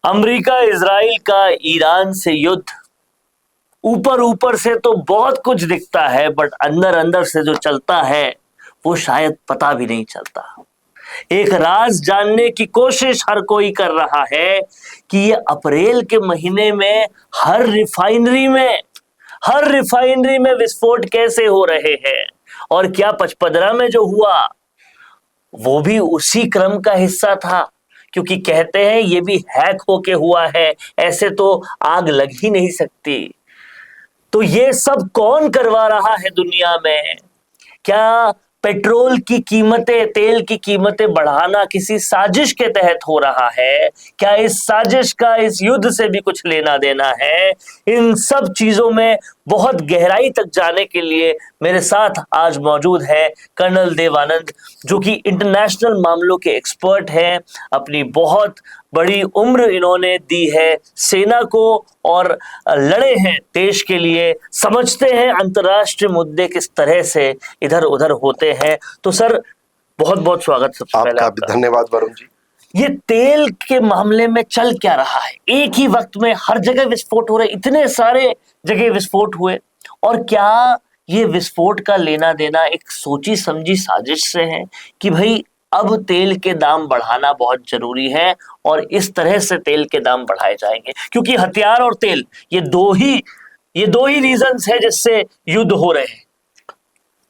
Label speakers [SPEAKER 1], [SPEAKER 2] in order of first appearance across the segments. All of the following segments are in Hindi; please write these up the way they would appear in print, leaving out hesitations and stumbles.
[SPEAKER 1] अमेरिका इजराइल का ईरान से युद्ध ऊपर ऊपर से तो बहुत कुछ दिखता है, बट अंदर अंदर से जो चलता है वो शायद पता भी नहीं चलता। एक राज जानने की कोशिश हर कोई कर रहा है कि ये अप्रैल के महीने में हर रिफाइनरी में विस्फोट कैसे हो रहे हैं, और क्या पचपदरा में जो हुआ वो भी उसी क्रम का हिस्सा था, क्योंकि कहते हैं ये भी हैक होके हुआ है, ऐसे तो आग लग ही नहीं सकती। तो ये सब कौन करवा रहा है दुनिया में? क्या पेट्रोल की कीमतें, तेल की कीमतें बढ़ाना किसी साजिश के तहत हो रहा है? क्या इस साजिश का इस युद्ध से भी कुछ लेना देना है? इन सब चीजों में बहुत गहराई तक जाने के लिए मेरे साथ आज मौजूद है कर्नल देव आनंद, जो कि इंटरनेशनल मामलों के एक्सपर्ट हैं। अपनी बहुत बड़ी उम्र इन्होंने दी है सेना को और लड़े हैं देश के लिए, समझते हैं अंतर्राष्ट्रीय मुद्दे किस तरह से इधर उधर होते हैं। तो सर, बहुत बहुत स्वागत सबसे पहले
[SPEAKER 2] आपका। धन्यवाद वरुण जी।
[SPEAKER 1] ये तेल के मामले में चल क्या रहा है? एक ही वक्त में हर जगह विस्फोट हो रहे, इतने सारे जगह विस्फोट हुए, और क्या ये विस्फोट का लेना देना एक सोची समझी साजिश से है कि भाई अब तेल के दाम बढ़ाना बहुत जरूरी है और इस तरह से तेल के दाम बढ़ाए जाएंगे? क्योंकि हथियार और तेल ये दो ही रीजंस है जिससे युद्ध हो रहे हैं।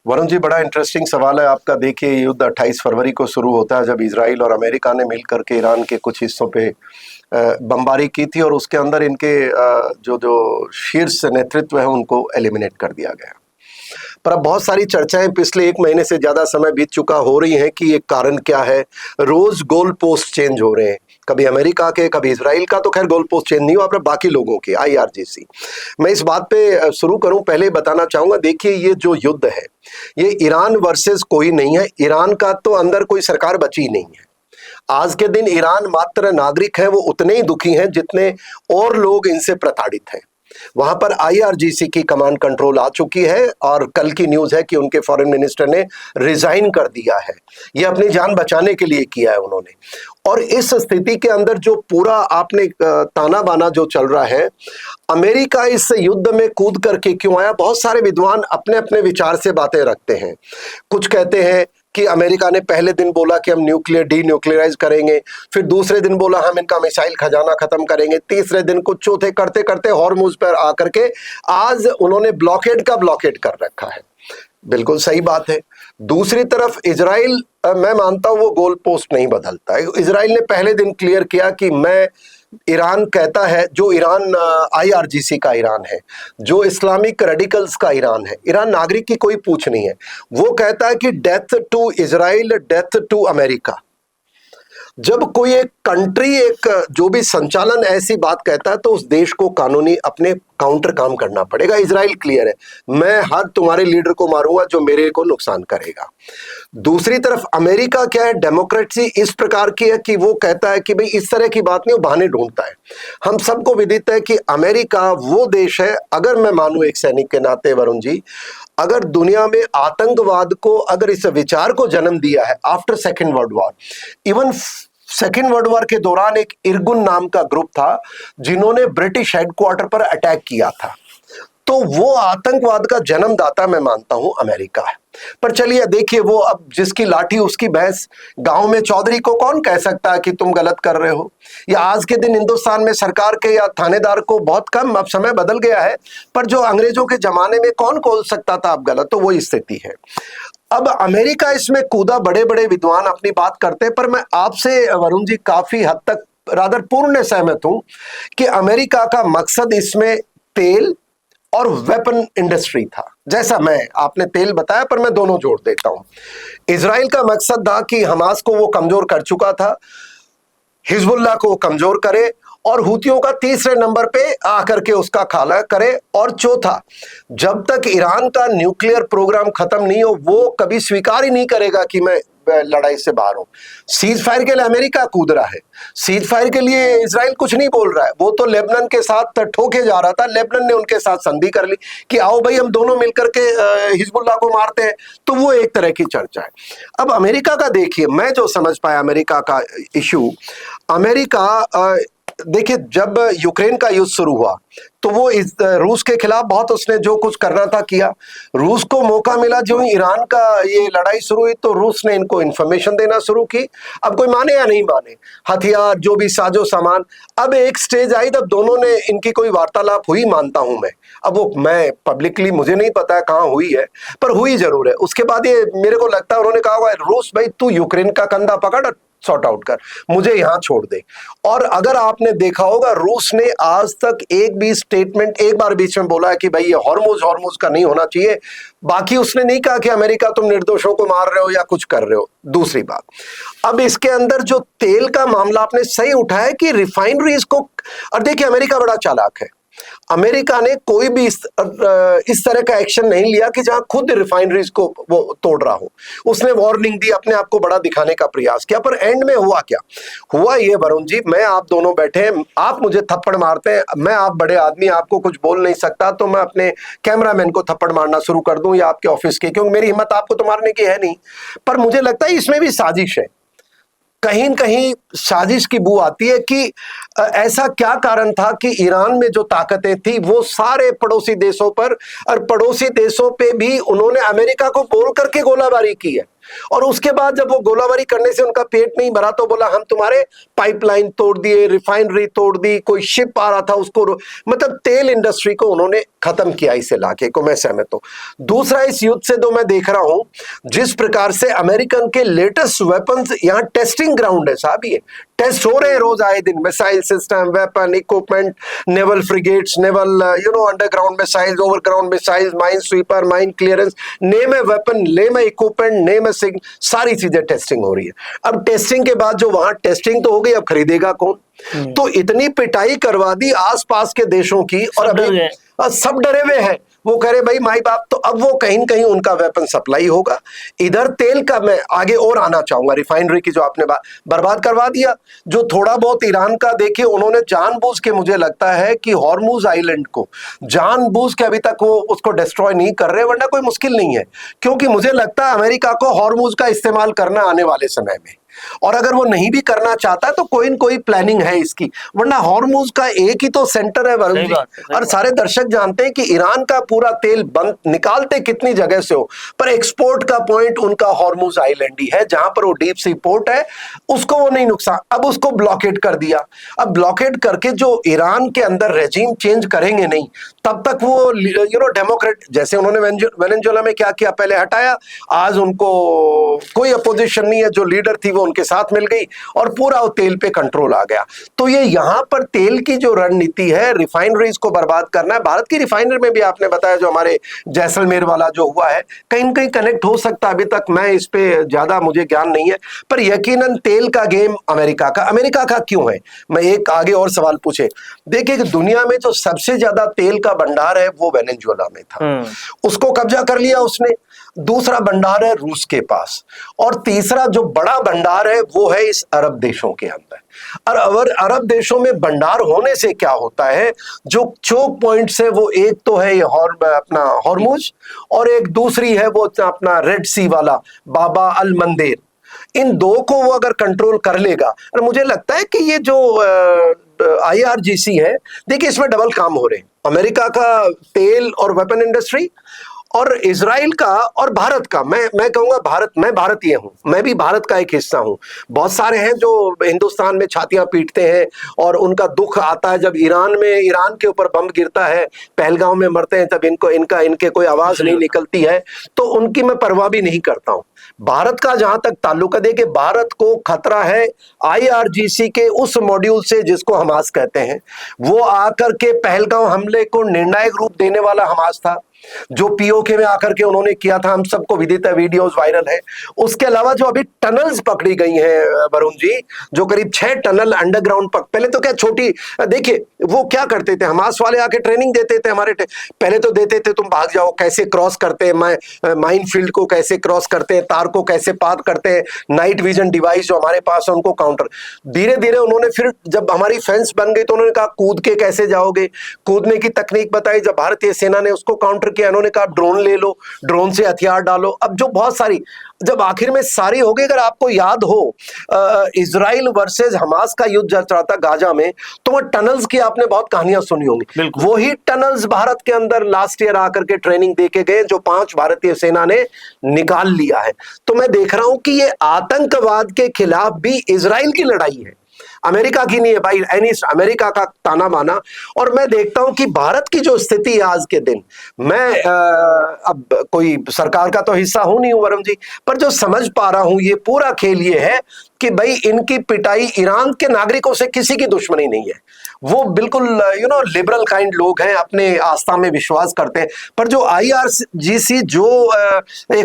[SPEAKER 2] वरुण जी, बड़ा इंटरेस्टिंग सवाल है आपका। देखिए, युद्ध 28 फरवरी को शुरू होता है, जब इजराइल और अमेरिका ने मिलकर के ईरान के कुछ हिस्सों पे बमबारी की थी, और उसके अंदर इनके जो शीर्ष नेतृत्व है उनको एलिमिनेट कर दिया गया। पर अब बहुत सारी चर्चाएं पिछले एक महीने से ज्यादा समय बीत चुका हो रही हैं कि ये कारण क्या है। रोज गोल पोस्ट चेंज हो रहे हैं, कभी अमेरिका के, कभी इसराइल का। तो खैर गोल पोस्ट चेंज नहीं हुआ, पर बाकी लोगों के IRGC। मैं इस बात पे शुरू करूं, पहले बताना चाहूंगा, देखिए ये जो युद्ध है ये ईरान वर्सेस कोई नहीं है। ईरान का तो अंदर कोई सरकार बची नहीं है। आज के दिन ईरान मात्र नागरिक है वो उतने ही दुखी हैं जितने और लोग इनसे प्रताड़ित हैं। वहां पर IRGC की कमांड कंट्रोल आ चुकी है, और कल की न्यूज है कि उनके फॉरेन मिनिस्टर ने रिजाइन कर दिया है। ये अपनी जान बचाने के लिए किया है उन्होंने। और इस स्थिति के अंदर जो पूरा आपने ताना बाना जो चल रहा है, अमेरिका इस युद्ध में कूद करके क्यों आया? बहुत सारे विद्वान अपने अपने विचार से बातें रखते हैं। कुछ कहते हैं कि अमेरिका ने पहले दिन बोला कि हम डीन्यूक्लियराइज करेंगे, फिर दूसरे दिन बोला हम इनका मिसाइल खजाना खत्म करेंगे, तीसरे दिन कुछ चौथे करते करते हॉर्मुज पर आकर के आज उन्होंने ब्लॉकेड का ब्लॉकेड कर रखा है। बिल्कुल सही बात है। दूसरी तरफ इजराइल, मैं मानता हूं वो गोल पोस्ट नहीं बदलता है। इजराइल ने पहले दिन क्लियर किया कि मैं, ईरान कहता है, जो ईरान IRGC का ईरान है, जो इस्लामिक रेडिकल्स का ईरान है, ईरान नागरिक की कोई पूछ नहीं है, वो कहता है कि death to Israel, death to America. जब कोई एक कंट्री, एक जो भी संचालन ऐसी बात कहता है तो उस देश को कानूनी अपने काउंटर काम करना पड़ेगा। इजराइल क्लियर है, मैं हर तुम्हारे लीडर को मारूंगा जो मेरे को नुकसान करेगा। दूसरी तरफ अमेरिका क्या है, डेमोक्रेसी इस प्रकार की है कि वो कहता है कि भाई इस तरह की बात नहीं, वो बहाने ढूंढता है। हम सबको विदित है कि अमेरिका वो देश है, अगर मैं मानूं एक सैनिक के नाते वरुण जी, अगर दुनिया में आतंकवाद को, अगर इस विचार को जन्म दिया है after second world war, even second world war के दौरान एक इरगुन नाम का ग्रुप था जिन्होंने ब्रिटिश हेडक्वार्टर पर अटैक किया था, तो वो आतंकवाद का जन्मदाता मैं मानता हूं अमेरिका है। पर चलिए देखिए, वो अब जिसकी लाठी उसकी भैंस, गांव में चौधरी को कौन कह सकता है कि तुम गलत कर रहे हो? या आज के दिन हिंदुस्तान में सरकार के या थानेदार को बहुत कम, अब समय बदल गया है, पर जो अंग्रेजों के जमाने में कौन बोल सकता था आप गलत? तो वही स्थिति है। अब अमेरिका इसमें कूदा, बड़े बड़े विद्वान अपनी बात करते हैं, पर मैं आपसे वरुण जी काफी हद तक रादर पूर्ण सहमत हूं कि अमेरिका का मकसद इसमें तेल और वेपन इंडस्ट्री था। जैसा आपने तेल बताया, पर मैं दोनों जोड़ देता हूं। इजराइल का मकसद था कि हमास को वो कमजोर कर चुका था, हिजबुल्लाह को कमजोर करे, और हूतियों का तीसरे नंबर पे आकर के उसका खाला करे, और चौथा, जब तक ईरान का न्यूक्लियर प्रोग्राम खत्म नहीं हो वो कभी स्वीकार ही नहीं करेगा कि मैं लड़ाई से बाहर हूं। सीज फायर के लिए अमेरिका कूद रहा है, सीज फायर के लिए इजराइल कुछ नहीं बोल रहा है। वो तो लेबनान के साथ ठोके जा रहा था, लेबनान ने उनके साथ संधि कर ली कि आओ भाई हम दोनों मिलकर के हिजबुल्लाह को मारते हैं, तो वो एक तरह की चर्चा है। अब अमेरिका का देखिए, मैं जो समझ पाया अमेरिका का इशू, अमेरिका देखिए, जब यूक्रेन का युद्ध शुरू हुआ तो वो रूस के खिलाफ बहुत उसने जो कुछ करना था किया। रूस को मौका मिला, जो ही ईरान का ये लड़ाई शुरू हुई तो रूस ने इनको इंफॉर्मेशन देना शुरू की। अब कोई माने या नहीं माने, हथियार जो भी साजो सामान, अब एक स्टेज आई तब दोनों ने इनकी कोई वार्तालाप हुई, मानता हूं मैं। अब वो मैं पब्लिकली मुझे नहीं पता है कहाँ हुई है, पर हुई जरूर है। उसके बाद ये मेरे को लगता है उन्होंने कहा हुआ है, रूस भाई तू यूक्रेन का कंधा पकड़, सॉर्ट आउट कर, मुझे यहां छोड़ दे। और अगर आपने देखा होगा, रूस ने आज तक एक भी स्टेटमेंट, एक बार बीच में बोला है कि भाई ये हॉर्मुज का नहीं होना चाहिए। बाकी उसने नहीं कहा कि अमेरिका तुम निर्दोषों को मार रहे हो या कुछ कर रहे हो। दूसरी बात, अब इसके अंदर जो तेल का मामला आपने सही उठाया कि रिफाइनरीज को, और देखिए अमेरिका बड़ा चालाक है। अमेरिका ने कोई भी इस तरह का एक्शन नहीं लिया कि जहां खुद रिफाइनरीज को वो तोड़ रहा हो। उसने वार्निंग दी, अपने आप को बड़ा दिखाने का प्रयास किया, पर एंड में हुआ क्या हुआ? ये वरुण जी, मैं आप दोनों बैठे हैं, आप मुझे थप्पड़ मारते हैं, मैं आप बड़े आदमी, आपको कुछ बोल नहीं सकता, तो मैं अपने कैमरामैन को थप्पड़ मारना शुरू कर दूं या आपके ऑफिस के, क्योंकि मेरी हिम्मत आपको तो मारने की है नहीं। पर मुझे लगता है इसमें भी साजिश है, कहीं न कहीं साजिश की बू आती है कि ऐसा क्या कारण था कि ईरान में जो ताकतें थी वो सारे पड़ोसी देशों पर, और पड़ोसी देशों पे भी उन्होंने अमेरिका को बोल करके गोलाबारी की है। और उसके बाद जब वो गोलाबारी करने से उनका पेट नहीं भरा तो बोला हम तुम्हारे पाइपलाइन तोड़ दिए, रिफाइनरी तोड़ दी, कोई शिप आ रहा था उसको, मतलब तेल इंडस्ट्री को उन्होंने खत्म किया इस इलाके को। मैं सहमत हूं। दूसरा, इस युद्ध से तो मैं देख रहा हूं जिस प्रकार से अमेरिकन के लेटेस्ट वेपन्स, यहां टेस्टिंग ग्राउंड है साहब, ये टेस्ट हो रहे हैं रोज आए दिन, missile system, weapon, equipment, naval frigates, naval underground missiles, overground missiles, mine sweeper, mine clearance, name a weapon, name A equipment, name A signal, सारी चीजें टेस्टिंग हो रही है। अब टेस्टिंग के बाद जो वहां टेस्टिंग तो हो गई, अब खरीदेगा कौन? तो इतनी पिटाई करवा दी आसपास के देशों की, और अभी सब डरे हुए हैं। वो कह रहे भाई माई बाप, तो अब वो कहीं न कहीं उनका वेपन सप्लाई होगा। इधर तेल का मैं आगे और आना चाहूंगा, रिफाइनरी की जो आपने बर्बाद करवा दिया। जो थोड़ा बहुत ईरान का देखिए, उन्होंने जानबूझ के, मुझे लगता है कि हॉर्मुज आइलैंड को जानबूझ के अभी तक वो उसको डिस्ट्रॉय नहीं कर रहे, वरना कोई मुश्किल नहीं है, क्योंकि मुझे लगता है अमेरिका को हॉर्मुज का इस्तेमाल करना आने वाले समय में, और अगर वो नहीं भी करना चाहता है तो कोई न कोई प्लानिंग है इसकी, वरना हॉर्मुज का एक ही तो सेंटर है वरुण जी। और सारे दर्शक जानते हैं कि ईरान का पूरा तेल बंद निकालते कितनी जगह से हो, पर एक्सपोर्ट का पॉइंट उनका हॉर्मुज आइलैंड ही है, जहां पर वो डीप सी पोर्ट है, उसको वो नहीं नुकसान। अब उसको ब्लॉकेट कर दिया। अब ब्लॉकेट करके जो ईरान के अंदर रेजिम चेंज करेंगे नहीं, तब तक वो डेमोक्रेट, जैसे उन्होंने वेनेजुएला में क्या किया, पहले हटाया, आज उनको कोई अपोजिशन नहीं है, जो लीडर थी वो उनके साथ मिल गई और पूरा वो तेल पे कंट्रोल आ गया। तो ये यहां पर तेल की जो रणनीति है, रिफाइनरीज को बर्बाद करना है। भारत की रिफाइनरी में भी आपने बताया जो हमारे जैसलमेर वाला जो हुआ है, कहीं न कहीं कनेक्ट हो सकता है, अभी तक मैं इस पे ज्यादा मुझे ज्ञान नहीं है, पर यकीनन तेल का गेम अमेरिका का क्यों है? मैं एक आगे और सवाल पूछे, देखिए कि दुनिया में जो सबसे ज्यादा तेल का भंडार है वो वेनेजुएला में था, उसको कब्जा कर लिया उसने। दूसरा भंडार है रूस के पास, और तीसरा जो बड़ा भंडार है वो है इस अरब देशों के अंदर। और अरब देशों में भंडार होने से क्या होता है, जो चोक पॉइंट्स है वो एक तो है ये अपना हॉर्मुज, और एक दूसरी है वो अपना रेड सी वाला बाबा अल मंदेर। इन दो को वो अगर कंट्रोल कर लेगा, और मुझे लगता है कि ये जो IRGC है, देखिए इसमें डबल काम हो रहे हैं, अमेरिका का तेल और वेपन इंडस्ट्री, और इजराइल का और भारत का। मैं कहूंगा मैं भारतीय हूं, मैं भी भारत का एक हिस्सा हूं। बहुत सारे हैं जो हिंदुस्तान में छातियां पीटते हैं और उनका दुख आता है जब ईरान के ऊपर बम गिरता है, पहलगांव में मरते हैं, तब इनके कोई आवाज नहीं निकलती है, तो उनकी मैं परवाह भी नहीं करता हूं। भारत का जहां तक ताल्लुक है, देखिए भारत को खतरा है IRGC के उस मॉड्यूल से जिसको हमास कहते हैं। वो आकर के पहलगांव हमले को निर्णायक रूप देने वाला हमास था, जो POK में आकर के उन्होंने किया था, हम सबको विदित है, वीडियोस वायरल है। उसके अलावा जो अभी टनल्स पकड़ी गई हैं वरुण जी, जो करीब 6 टनल अंडरग्राउंड पहले तो क्या छोटी, देखिए वो क्या करते थे, हमास वाले आके ट्रेनिंग देते थे पहले तो देते थे, तुम भाग जाओ, कैसे क्रॉस करते हैं, माइन फील्ड को कैसे क्रॉस करते हैं, तार को कैसे पार करते हैं, नाइट विजन डिवाइस जो हमारे पास है उनको काउंटर। धीरे धीरे उन्होंने फिर जब हमारी फेंस बन गई तो उन्होंने कहा कूद के कैसे जाओगे, कूदने की तकनीक बताई, जब भारतीय सेना ने उसको काउंटर किया, इन्होंने कहा ड्रोन ले लो, ड्रोन से हथियार डालो। अब जो बहुत सारी, जब आखिर में सारी हो गई, अगर आपको याद हो इजराइल वर्सेस हमास का युद्ध चल रहा था गाजा में, तो वो टनल्स की आपने बहुत कहानियां सुनी होंगी। वही टनल्स भारत के अंदर लास्ट ईयर आकर के ट्रेनिंग दे के गए, जो 5 भारतीय सेना ने निकाल लिया है। तो मैं देख रहा हूं कि ये आतंकवाद के खिलाफ भी इजराइल की लड़ाई है, अमेरिका की नहीं है भाई। अमेरिका का ताना बाना। और मैं देखता हूं कि भारत की जो स्थिति है आज के दिन, मैं अब कोई सरकार का तो हिस्सा हूं नहीं हूं वरुण जी, पर जो समझ पा रहा हूं ये पूरा खेल ये है कि भाई इनकी पिटाई, ईरान के नागरिकों से किसी की दुश्मनी नहीं है। वो बिल्कुल लिबरल काइंड लोग हैं, अपने आस्था में विश्वास करते हैं। पर जो IRGC जो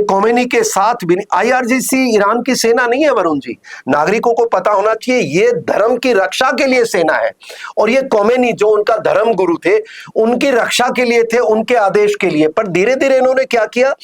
[SPEAKER 2] कॉमेनी के साथ भी, IRGC ईरान की सेना नहीं है वरुण जी, नागरिकों को पता होना चाहिए ये धर्म की रक्षा के लिए सेना है। और ये कॉमेनी जो उनका धर्म गुरु थे, उनकी रक्षा के लिए थे, उनके आदेश के लिए। पर धीरे धीरे इन्होंने क्या किया,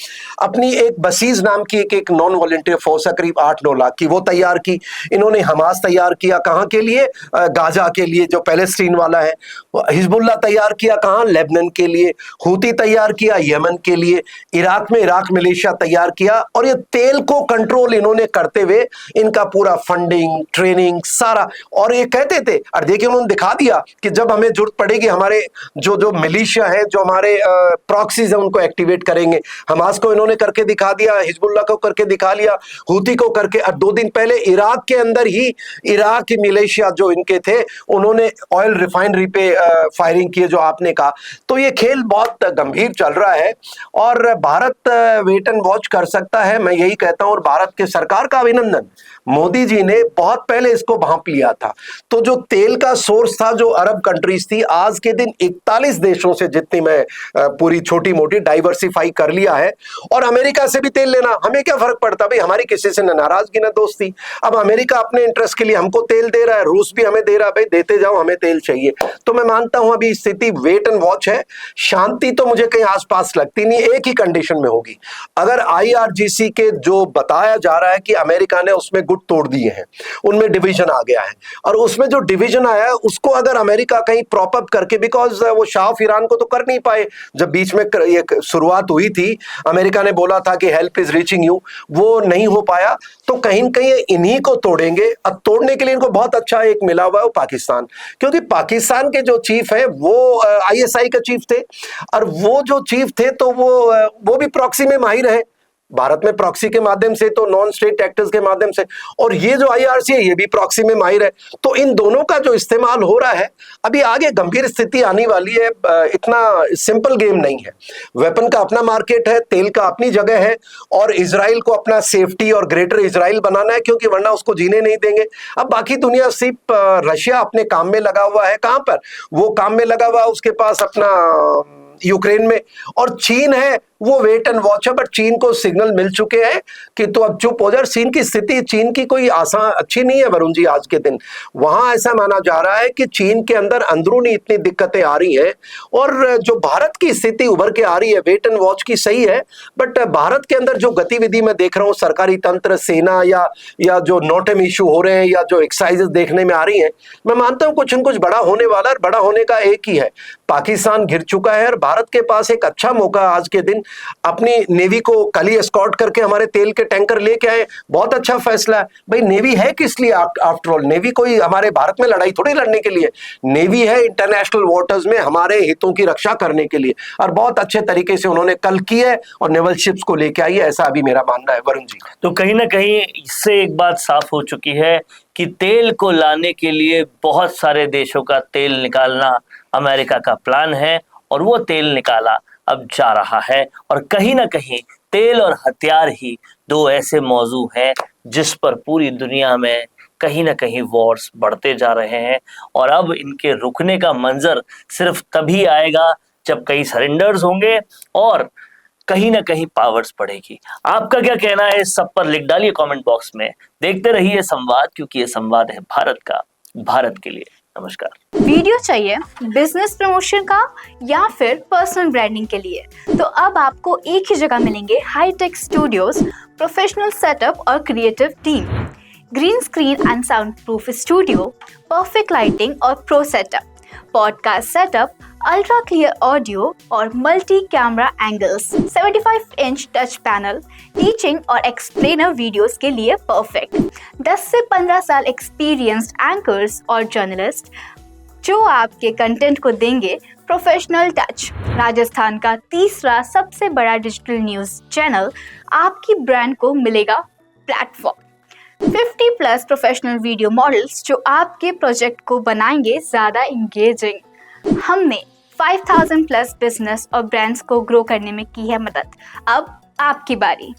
[SPEAKER 2] अपनी एक बसीज नाम की एक नॉन वॉलंटियर फोर्स है करीब 8-9 लाख की, वो तैयार की इन्होंने। हमास तैयार किया कहां के लिए, गाजा के लिए जो पैलेस्टीन वाला है। हिजबुल्लाह तैयार किया कहां, लेबनान के लिए। हूती तैयार किया यमन के लिए। इराक में इराक मिलिशिया तैयार किया। और ये तेल को कंट्रोल इन्होंने करते हुए इनका पूरा फंडिंग, ट्रेनिंग सारा। और ये कहते थे, और देखिए उन्होंने दिखा दिया कि जब हमें जरूरत पड़ेगी हमारे जो मिलिशिया है, जो हमारे प्रॉक्सीज है, उनको एक्टिवेट करेंगे। हमास को इन्होंने करके दिखा दिया, हिजबुल्लाह को करके दिखा लिया, हूती को करके। और 2 दिन पहले इराक के अंदर ही इराक की मिलिशिया जो इनके थे, उन्होंने ऑयल रिफाइनरी पे फायरिंग की, जो आपने कहा। तो ये खेल बहुत गंभीर चल रहा है और भारत वेट एंड वॉच कर सकता है, मैं यही कहता हूं। और भारत के सरकार का अभिनंदन, मोदी जी ने बहुत पहले इसको भांप लिया था। तो जो तेल का सोर्स था, जो अरब कंट्रीज थी, आज के दिन 41 देशों से, जितनी मैं पूरी छोटी मोटी डाइवर्सिफाई कर लिया है। और अमेरिका से भी तेल लेना, हमें क्या फर्क पड़ता भाई, हमारी किसी से न नाराजगी न दोस्ती। अब अमेरिका अपने इंटरेस्ट के लिए हमको तेल दे रहा है, रूस भी हमें दे रहा है, भाई देते जाओ, हमें तेल चाहिए। तो मैं मानता हूं अभी स्थिति वेट एंड वॉच है। शांति तो मुझे कहीं आसपास लगती नहीं, एक ही कंडीशन में होगी, अगर IRGC के जो बताया जा रहा है कि अमेरिका ने उसमें गुट तोड़ दिए हैं, उनमें डिवीजन आ गया है, और उसमें जो डिवीजन आया है उसको अगर अमेरिका कहीं प्रॉप अप करके, बिकॉज वो शाह ऑफ ईरान को तो कर नहीं पाए, जब बीच में ये शुरुआत हुई थी, अमेरिका ने बोला था कि हेल्प इज रीचिंग यू, वो नहीं हो पाया। तो कहीं न कहीं इन्हीं को तोड़ेंगे। अब तोड़ने के लिए इनको बहुत अच्छा एक मिला हुआ है, वो पाकिस्तान, क्योंकि पाकिस्तान के जो चीफ है वो ISI का चीफ थे, और वो जो चीफ थे तो वो भी प्रॉक्सी में माहिर है, भारत में प्रॉक्सी के माध्यम से, तो नॉन स्टेट एक्टर्स के माध्यम से। और ये जो IRC है ये भी प्रॉक्सी में माहिर है। तो इन दोनों का जो इस्तेमाल हो रहा है, अभी आगे गंभीर स्थिति आने वाली है। इतना सिंपल गेम नहीं है। वेपन का अपना मार्केट है, तेल का अपनी जगह है, और इजराइल को अपना सेफ्टी और ग्रेटर इजराइल बनाना है, क्योंकि वरना उसको जीने नहीं देंगे। अब बाकी दुनिया सिर्फ रशिया अपने काम में लगा हुआ है। कहां पर वो काम में लगा हुआ है, उसके पास अपना यूक्रेन में। और चीन है, वो वेट एंड वॉच है, बट चीन को सिग्नल मिल चुके हैं कि तो अब चुप हो जाए। चीन की स्थिति, चीन की कोई आसान अच्छी नहीं है वरुण जी आज के दिन। वहां ऐसा माना जा रहा है कि चीन के अंदर अंदरूनी इतनी दिक्कतें आ रही हैं, और जो भारत की स्थिति उभर के आ रही है, वेट एंड वॉच की सही है, बट भारत के अंदर जो गतिविधि मैं देख रहा हूँ, सरकारी तंत्र, सेना, या जो नोटम इशू हो रहे हैं, या जो एक्सरसाइजेस देखने में आ रही हैं, मैं मानता हूँ कुछ न कुछ बड़ा होने वाला है। बड़ा होने का एक ही है, पाकिस्तान घिर चुका है, और भारत के पास एक अच्छा मौका आज के दिन, अपनी नेवी को कल ही एस्कॉर्ट करके हमारे तेल के टैंकर लेके आए। बहुत अच्छा फैसला है भाई। नेवी है किस लिए? आफ्टर ऑल नेवी कोई हमारे भारत में लड़ाई थोड़ी लड़ने के लिए, नेवी है इंटरनेशनल वाटर्स में हमारे हितों की रक्षा करने के लिए, और बहुत अच्छे तरीके से उन्होंने कल किया है, और नेवल शिप्स को लेके आई है, ऐसा अभी मेरा मानना है वरुण जी।
[SPEAKER 1] तो कहीं ना कहीं इससे एक बात साफ हो चुकी है कि तेल को लाने के लिए बहुत सारे देशों का तेल निकालना अमेरिका का प्लान है, और वो तेल निकाला अब जा रहा है। और कहीं ना कहीं तेल और हथियार ही 2 ऐसे मौजू हैं जिस पर पूरी दुनिया में कहीं ना कहीं वॉर्स बढ़ते जा रहे हैं। और अब इनके रुकने का मंजर सिर्फ तभी आएगा जब कई सरेंडर्स होंगे और कहीं ना कहीं पावर्स बढ़ेगी। आपका क्या कहना है इस सब पर लिख डालिए कमेंट बॉक्स में। देखते रहिए संवाद, क्योंकि ये संवाद है भारत का, भारत के लिए। नमस्कार।
[SPEAKER 3] वीडियो चाहिए बिजनेस प्रमोशन का या फिर पर्सनल ब्रांडिंग के लिए, तो अब आपको एक ही जगह मिलेंगे हाईटेक स्टूडियोज, प्रोफेशनल सेटअप और creative team, green screen and soundproof studio, perfect lighting और pro setup. Podcast setup, ultra clear audio और multi camera angles, 75 inch touch panel, teaching और एक्सप्लेनर वीडियोस के लिए परफेक्ट। 10 से 15 साल एक्सपीरियंस्ड एंकर्स और जर्नलिस्ट जो आपके कंटेंट को देंगे प्रोफेशनल टच। राजस्थान का तीसरा सबसे बड़ा डिजिटल न्यूज़ चैनल आपकी ब्रांड को मिलेगा प्लेटफॉर्म। 50+ प्रोफेशनल वीडियो मॉडल्स जो आपके प्रोजेक्ट को बनाएंगे ज़्यादा इंगेजिंग। हमने 5000+ बिजनेस और ब्रांड्स को ग्रो करने में की है मदद। अब आपकी बारी।